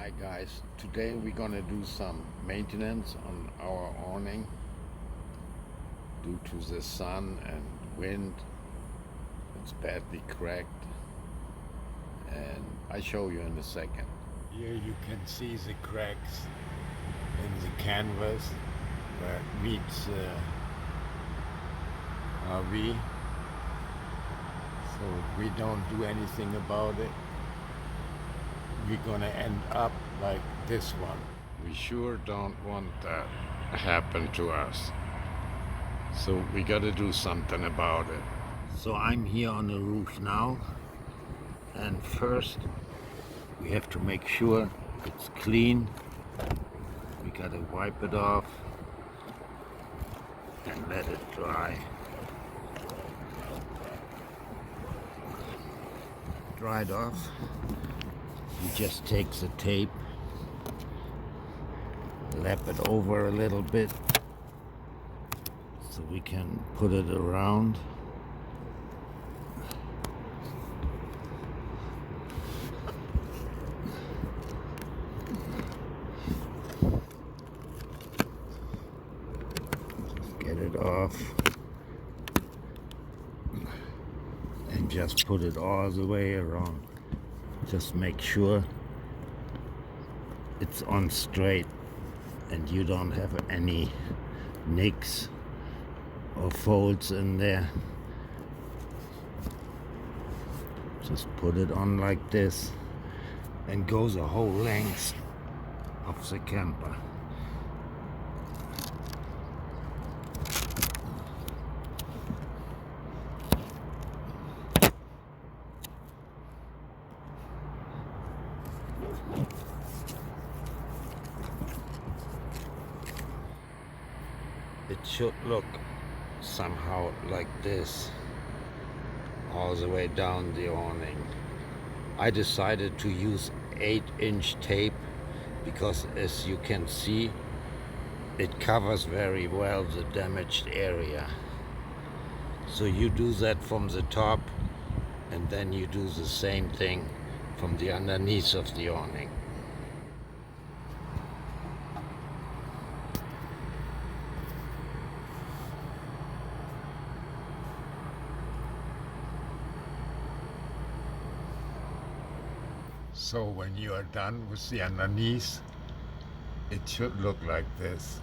Hi guys, today we're gonna do some maintenance on our awning due to the sun and wind. It's badly cracked and I show you in a second. Here you can see the cracks in the canvas where it meets RV. So if we don't do anything about it, we're gonna end up like this one. We sure don't want that to happen to us. So we gotta do something about it. So I'm here on the roof now, and first we have to make sure it's clean. We gotta wipe it off and let it dry. Dried off, you just take the tape, lap it over a little bit so we can put it around. Get it off and just put it all the way around. Just make sure it's on straight and you don't have any nicks or folds in there. Just put it on like this and go the whole length of the camper. It should look somehow like this all the way down the awning. I decided to use 8-inch tape because, as you can see, it covers very well the damaged area. So you do that from the top and then you do the same thing from the underneath of the awning. So when you are done with the underneath, it should look like this.